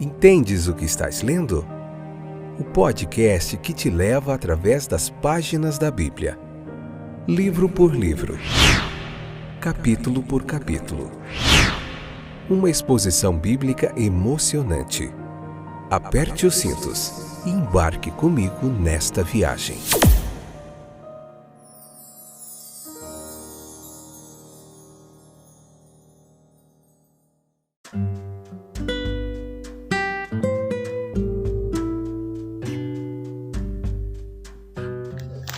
Entendes o que estás lendo? O podcast que te leva através das páginas da Bíblia. Livro por livro. Capítulo por capítulo. Uma exposição bíblica emocionante. Aperte os cintos e embarque comigo nesta viagem.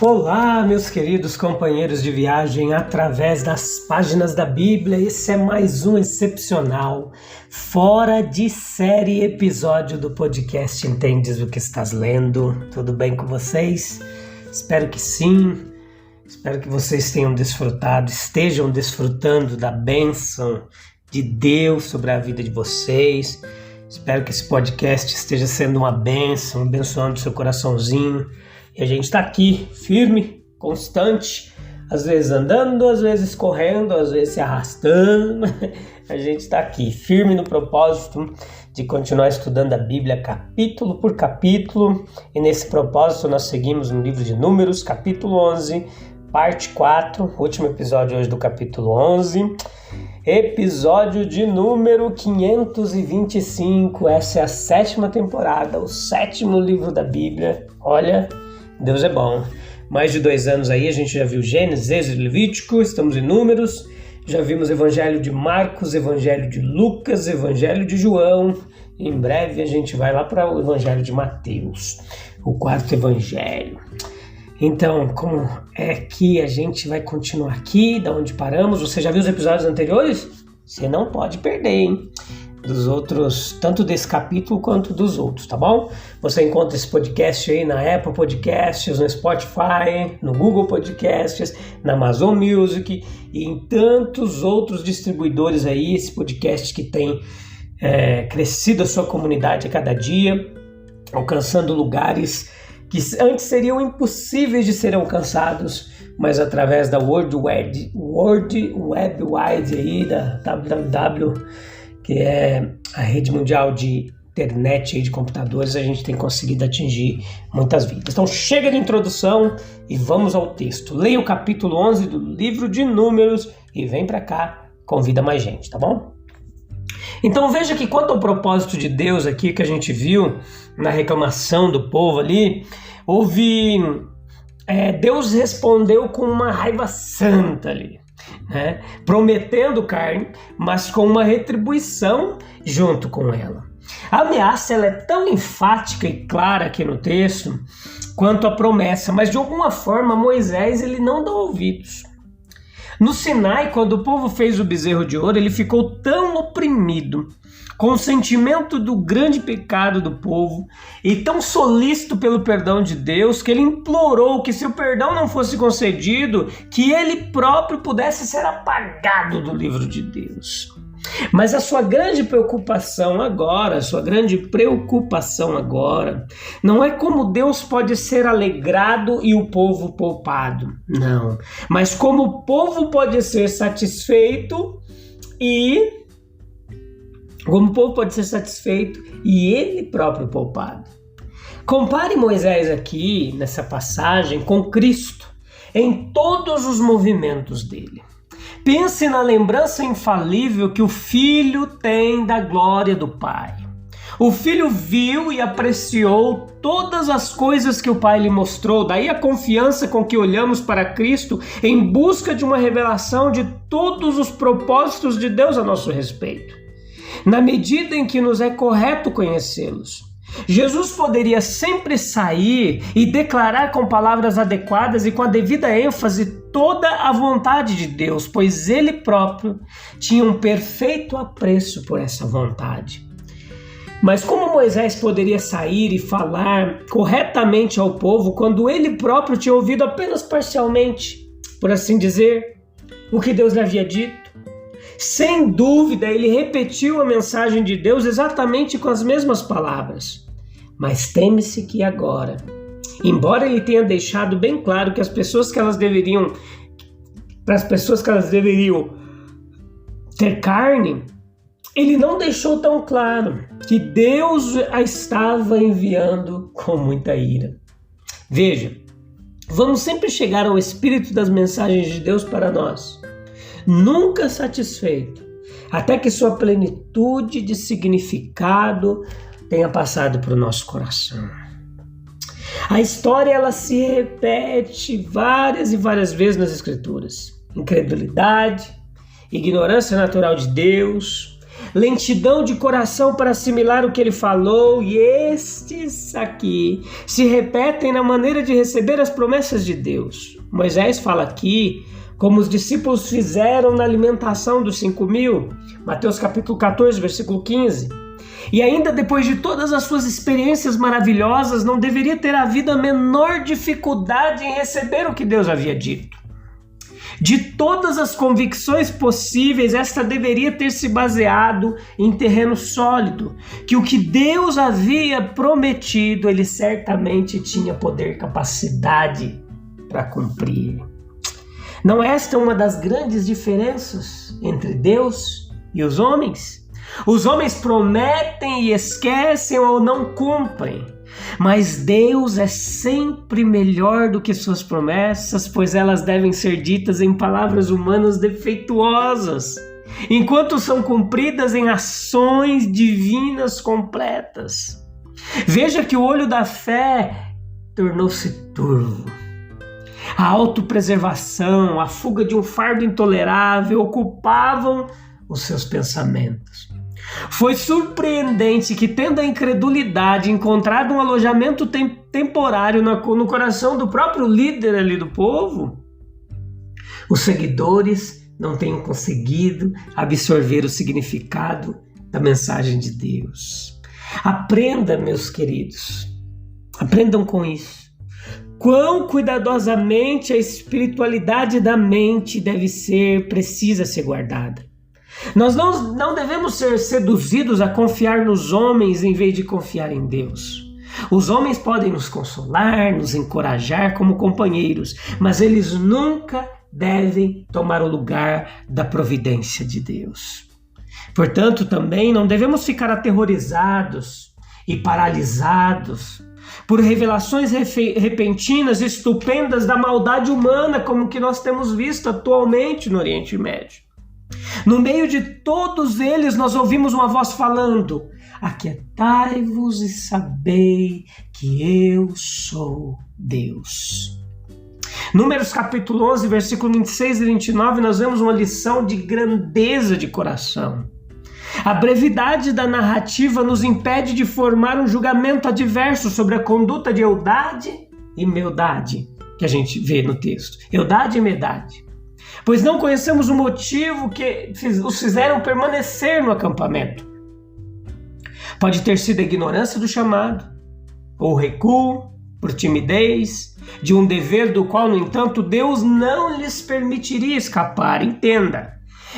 Olá, meus queridos companheiros de viagem através das páginas da Bíblia. Esse é mais um excepcional, fora de série episódio do podcast Entendes o que estás lendo? Tudo bem com vocês? Espero que sim. Espero que vocês tenham desfrutado, estejam desfrutando da bênção de Deus sobre a vida de vocês. Espero que esse podcast esteja sendo uma bênção, abençoando seu coraçãozinho. E a gente está aqui, firme, constante, às vezes andando, às vezes correndo, às vezes se arrastando. A gente está aqui, firme no propósito de continuar estudando a Bíblia capítulo por capítulo. E nesse propósito nós seguimos no livro de Números, capítulo 11, parte 4, último episódio hoje do capítulo 11. Episódio de número 525. Essa é a 7ª temporada, o 7º livro da Bíblia. Olha, Deus é bom. Mais de 2 anos aí, a gente já viu Gênesis, Êxodo e Levítico, estamos em Números, já vimos Evangelho de Marcos, Evangelho de Lucas, Evangelho de João. Em breve a gente vai lá para o Evangelho de Mateus, o 4º Evangelho. Então, como é que a gente vai continuar aqui, da onde paramos? Você já viu os episódios anteriores? Você não pode perder, hein? Dos outros, tanto desse capítulo quanto dos outros, tá bom? Você encontra esse podcast aí na Apple Podcasts, no Spotify, no Google Podcasts, na Amazon Music e em tantos outros distribuidores aí. Esse podcast que tem crescido a sua comunidade a cada dia, alcançando lugares que antes seriam impossíveis de serem alcançados, mas através da World Wide aí, da www, que é a rede mundial de internet e de computadores, a gente tem conseguido atingir muitas vidas. Então chega de introdução e vamos ao texto. Leia o capítulo 11 do livro de Números e vem para cá, convida mais gente, tá bom? Então veja que quanto ao propósito de Deus aqui que a gente viu na reclamação do povo ali, Deus respondeu com uma raiva santa ali, né? Prometendo carne, mas com uma retribuição junto com ela. A ameaça ela é tão enfática e clara aqui no texto quanto a promessa, mas de alguma forma Moisés ele não dá ouvidos. No Sinai, quando o povo fez o bezerro de ouro, ele ficou tão oprimido com o sentimento do grande pecado do povo e tão solícito pelo perdão de Deus, que ele implorou que se o perdão não fosse concedido, que ele próprio pudesse ser apagado do livro de Deus. Mas a sua grande preocupação agora, não é como Deus pode ser alegrado e o povo poupado, não. Mas como o povo pode ser satisfeito e ele próprio poupado. Compare Moisés aqui, nessa passagem, com Cristo, em todos os movimentos dele. Pense na lembrança infalível que o Filho tem da glória do Pai. O Filho viu e apreciou todas as coisas que o Pai lhe mostrou, daí a confiança com que olhamos para Cristo em busca de uma revelação de todos os propósitos de Deus a nosso respeito, na medida em que nos é correto conhecê-los. Jesus poderia sempre sair e declarar com palavras adequadas e com a devida ênfase toda a vontade de Deus, pois ele próprio tinha um perfeito apreço por essa vontade. Mas como Moisés poderia sair e falar corretamente ao povo quando ele próprio tinha ouvido apenas parcialmente, por assim dizer, o que Deus lhe havia dito? Sem dúvida, ele repetiu a mensagem de Deus exatamente com as mesmas palavras. Mas teme-se que agora, embora ele tenha deixado bem claro que para as pessoas que elas deveriam ter carne, ele não deixou tão claro que Deus a estava enviando com muita ira. Veja, vamos sempre chegar ao espírito das mensagens de Deus para nós, nunca satisfeito, até que sua plenitude de significado tenha passado para o nosso coração. A história ela se repete várias e várias vezes nas Escrituras. Incredulidade, ignorância natural de Deus, lentidão de coração para assimilar o que ele falou, e estes aqui se repetem na maneira de receber as promessas de Deus. Moisés fala aqui como os discípulos fizeram na alimentação dos 5.000, Mateus capítulo 14, versículo 15. E ainda depois de todas as suas experiências maravilhosas, não deveria ter havido a menor dificuldade em receber o que Deus havia dito. De todas as convicções possíveis, esta deveria ter se baseado em terreno sólido, que o que Deus havia prometido, ele certamente tinha poder e capacidade para cumprir. Não é esta uma das grandes diferenças entre Deus e os homens? Os homens prometem e esquecem ou não cumprem, mas Deus é sempre melhor do que suas promessas, pois elas devem ser ditas em palavras humanas defeituosas, enquanto são cumpridas em ações divinas completas. Veja que o olho da fé tornou-se turvo. A autopreservação, a fuga de um fardo intolerável ocupavam os seus pensamentos. Foi surpreendente que, tendo a incredulidade encontrado um alojamento temporário no coração do próprio líder ali do povo, os seguidores não tenham conseguido absorver o significado da mensagem de Deus. Aprenda, meus queridos, aprendam com isso. Quão cuidadosamente a espiritualidade da mente precisa ser guardada. Nós não devemos ser seduzidos a confiar nos homens em vez de confiar em Deus. Os homens podem nos consolar, nos encorajar como companheiros, mas eles nunca devem tomar o lugar da providência de Deus. Portanto, também não devemos ficar aterrorizados e paralisados por revelações repentinas e estupendas da maldade humana, como que nós temos visto atualmente no Oriente Médio. No meio de todos eles, nós ouvimos uma voz falando: aquietai-vos e sabei que eu sou Deus. Números capítulo 11, versículo 26 e 29, nós vemos uma lição de grandeza de coração. A brevidade da narrativa nos impede de formar um julgamento adverso sobre a conduta de Eldade e Meldade, que a gente vê no texto. Eldade e Medade. Pois não conhecemos o motivo que os fizeram permanecer no acampamento. Pode ter sido a ignorância do chamado, ou recuo, por timidez, de um dever do qual, no entanto, Deus não lhes permitiria escapar. Entenda.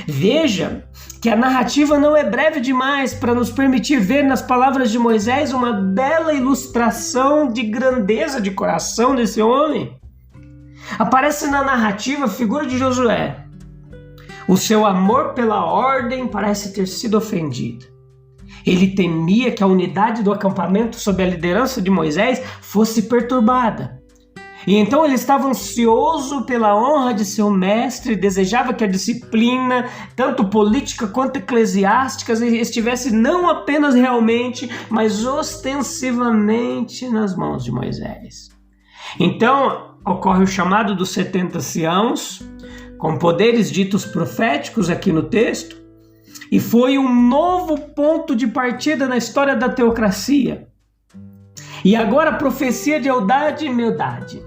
Veja que a narrativa não é breve demais para nos permitir ver nas palavras de Moisés uma bela ilustração de grandeza de coração desse homem. Aparece na narrativa a figura de Josué. O seu amor pela ordem parece ter sido ofendido. Ele temia que a unidade do acampamento sob a liderança de Moisés fosse perturbada. E então ele estava ansioso pela honra de seu mestre e desejava que a disciplina, tanto política quanto eclesiástica, estivesse não apenas realmente, mas ostensivamente nas mãos de Moisés. Então ocorre o chamado dos 70 anciãos, com poderes ditos proféticos aqui no texto, e foi um novo ponto de partida na história da teocracia. E agora a profecia de Eldade e Meldade.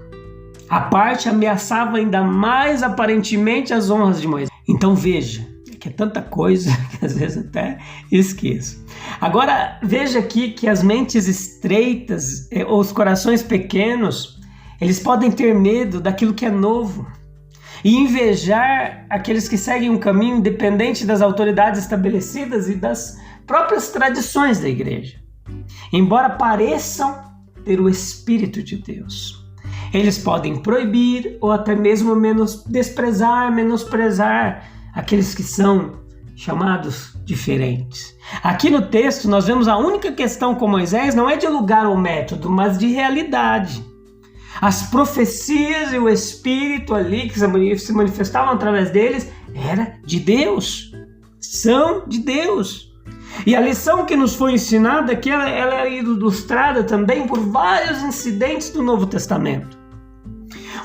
A parte ameaçava ainda mais aparentemente as honras de Moisés. Então veja, que é tanta coisa que às vezes até esqueço. Agora veja aqui que as mentes estreitas ou os corações pequenos, eles podem ter medo daquilo que é novo e invejar aqueles que seguem um caminho independente das autoridades estabelecidas e das próprias tradições da igreja, embora pareçam ter o Espírito de Deus. Eles podem proibir ou até mesmo menosprezar aqueles que são chamados diferentes. Aqui no texto nós vemos a única questão com Moisés não é de lugar ou método, mas de realidade. As profecias e o Espírito ali que se manifestavam através deles era de Deus, são de Deus. E a lição que nos foi ensinada aqui, ela é ilustrada também por vários incidentes do Novo Testamento.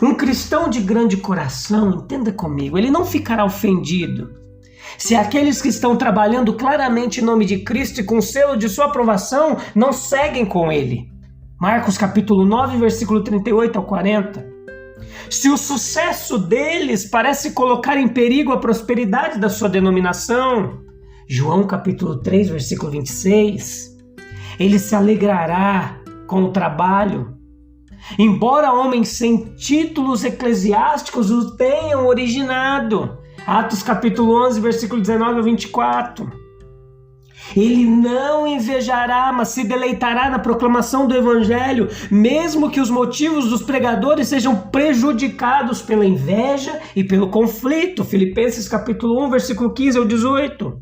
Um cristão de grande coração, entenda comigo, ele não ficará ofendido se aqueles que estão trabalhando claramente em nome de Cristo e com o selo de sua aprovação não seguem com ele. Marcos capítulo 9, versículo 38 ao 40. Se o sucesso deles parece colocar em perigo a prosperidade da sua denominação, João capítulo 3, versículo 26, ele se alegrará com o trabalho. Embora homens sem títulos eclesiásticos o tenham originado, Atos capítulo 11, versículo 19 ao 24. Ele não invejará, mas se deleitará na proclamação do evangelho, mesmo que os motivos dos pregadores sejam prejudicados pela inveja e pelo conflito. Filipenses capítulo 1, versículo 15 ao 18.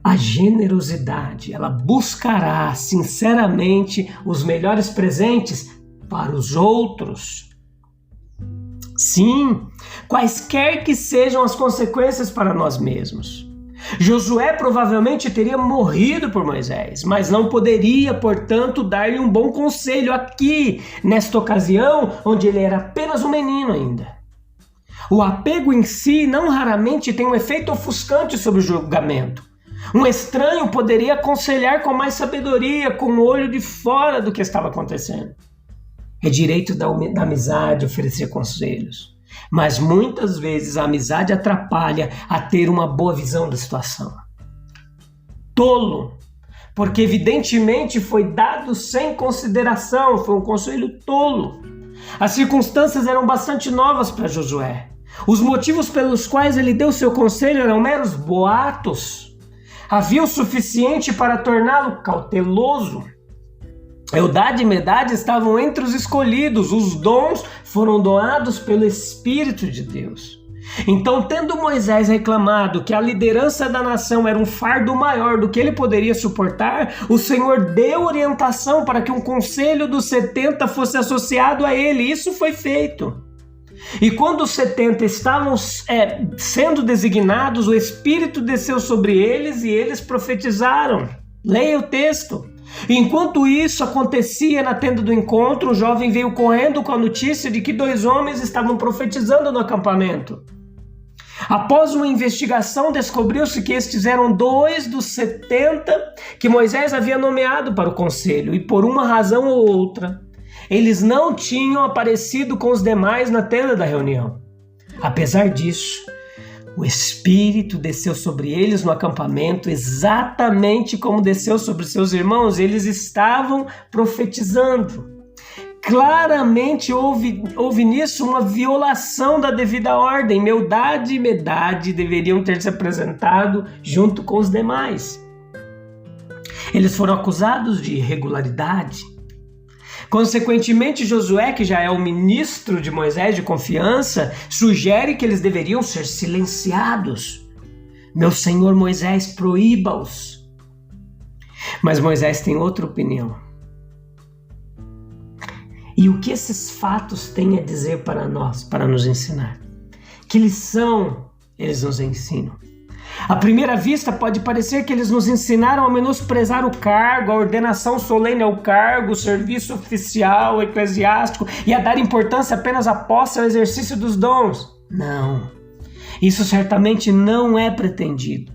A generosidade, ela buscará sinceramente os melhores presentes para os outros. Sim, quaisquer que sejam as consequências para nós mesmos. Josué provavelmente teria morrido por Moisés, mas não poderia, portanto, dar-lhe um bom conselho aqui, nesta ocasião, onde ele era apenas um menino ainda. O apego em si não raramente tem um efeito ofuscante sobre o julgamento. Um estranho poderia aconselhar com mais sabedoria, com o olho de fora do que estava acontecendo. É direito da amizade oferecer conselhos, mas muitas vezes a amizade atrapalha a ter uma boa visão da situação. Tolo, porque evidentemente foi dado sem consideração, foi um conselho tolo. As circunstâncias eram bastante novas para Josué. Os motivos pelos quais ele deu seu conselho eram meros boatos. Havia o suficiente para torná-lo cauteloso. Eldade e Medade estavam entre os escolhidos, os dons foram doados pelo Espírito de Deus. Então, tendo Moisés reclamado que a liderança da nação era um fardo maior do que ele poderia suportar, o Senhor deu orientação para que um conselho dos 70 fosse associado a ele. Isso foi feito. E quando os 70 estavam sendo designados, o Espírito desceu sobre eles e eles profetizaram. Leia o texto. Enquanto isso acontecia na tenda do encontro, o jovem veio correndo com a notícia de que 2 homens estavam profetizando no acampamento. Após uma investigação, descobriu-se que estes eram 2 dos 70 que Moisés havia nomeado para o conselho, e por uma razão ou outra, eles não tinham aparecido com os demais na tenda da reunião. Apesar disso, o Espírito desceu sobre eles no acampamento, exatamente como desceu sobre seus irmãos. Eles estavam profetizando. Claramente houve nisso uma violação da devida ordem. Eldade e Medade deveriam ter se apresentado junto com os demais. Eles foram acusados de irregularidade. Consequentemente, Josué, que já é o ministro de Moisés de confiança, sugere que eles deveriam ser silenciados. Meu senhor Moisés, proíba-os. Mas Moisés tem outra opinião. E o que esses fatos têm a dizer para nós, para nos ensinar? Que lição eles nos ensinam? À primeira vista, pode parecer que eles nos ensinaram a menosprezar o cargo, a ordenação solene ao cargo, o serviço oficial, eclesiástico, e a dar importância apenas à posse ao exercício dos dons. Não, isso certamente não é pretendido.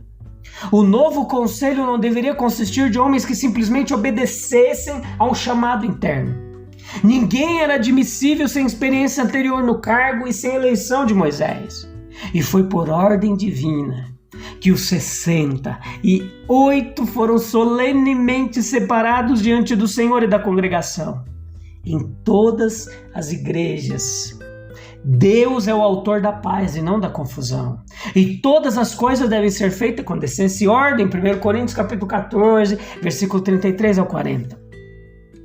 O novo conselho não deveria consistir de homens que simplesmente obedecessem a um chamado interno. Ninguém era admissível sem experiência anterior no cargo e sem eleição de Moisés. E foi por ordem divina que os 68 foram solenemente separados diante do Senhor e da congregação. Em todas as igrejas, Deus é o autor da paz e não da confusão. E todas as coisas devem ser feitas com decência e ordem. 1 Coríntios capítulo 14, versículo 33 ao 40.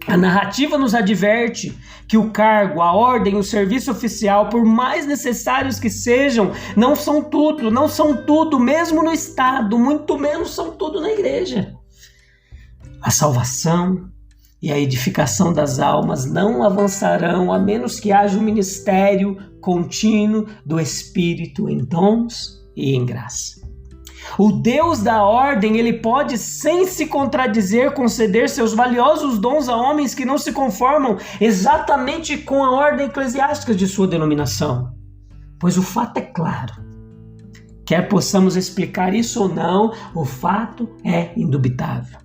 A narrativa nos adverte que o cargo, a ordem, o serviço oficial, por mais necessários que sejam, não são tudo, mesmo no Estado, muito menos são tudo na igreja. A salvação e a edificação das almas não avançarão a menos que haja um ministério contínuo do Espírito em dons e em graça. O Deus da ordem, ele pode, sem se contradizer, conceder seus valiosos dons a homens que não se conformam exatamente com a ordem eclesiástica de sua denominação. Pois o fato é claro. Quer possamos explicar isso ou não, o fato é indubitável.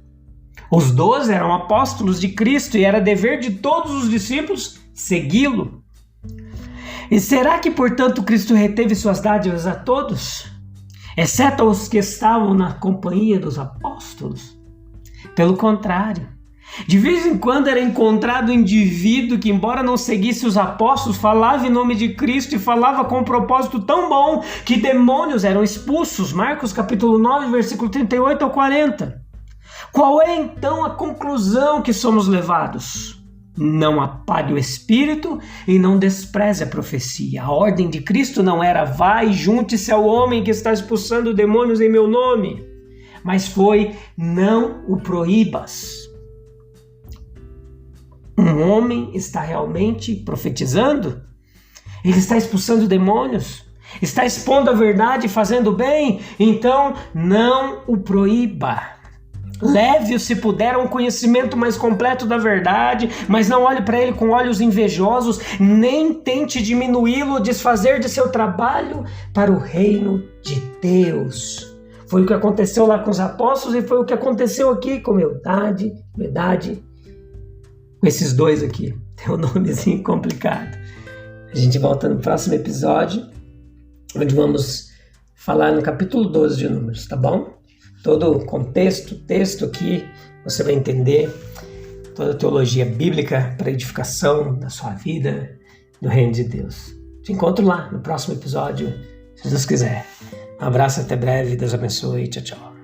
Os 12 eram apóstolos de Cristo e era dever de todos os discípulos segui-lo. E será que, portanto, Cristo reteve suas dádivas a todos, exceto aos que estavam na companhia dos apóstolos? Pelo contrário, de vez em quando era encontrado um indivíduo que, embora não seguisse os apóstolos, falava em nome de Cristo e falava com um propósito tão bom que demônios eram expulsos. Marcos capítulo 9, versículo 38 ao 40. Qual é então a conclusão que somos levados? Não apague o espírito e não despreze a profecia. A ordem de Cristo não era vai, junte-se ao homem que está expulsando demônios em meu nome, mas foi não o proíbas. Um homem está realmente profetizando? Ele está expulsando demônios? Está expondo a verdade e fazendo bem? Então não o proíba. Leve-o, se puder, a um conhecimento mais completo da verdade, mas não olhe para ele com olhos invejosos, nem tente diminuí-lo ou desfazer de seu trabalho para o reino de Deus. Foi o que aconteceu lá com os apóstolos e foi o que aconteceu aqui com Eldade, Medade, com esses dois aqui. Tem um nomezinho complicado. A gente volta no próximo episódio, onde vamos falar no capítulo 12 de Números, tá bom? Todo o contexto, texto aqui, você vai entender toda a teologia bíblica para edificação da sua vida, do reino de Deus. Te encontro lá no próximo episódio, se Deus quiser. Um abraço, até breve, Deus abençoe, tchau, tchau.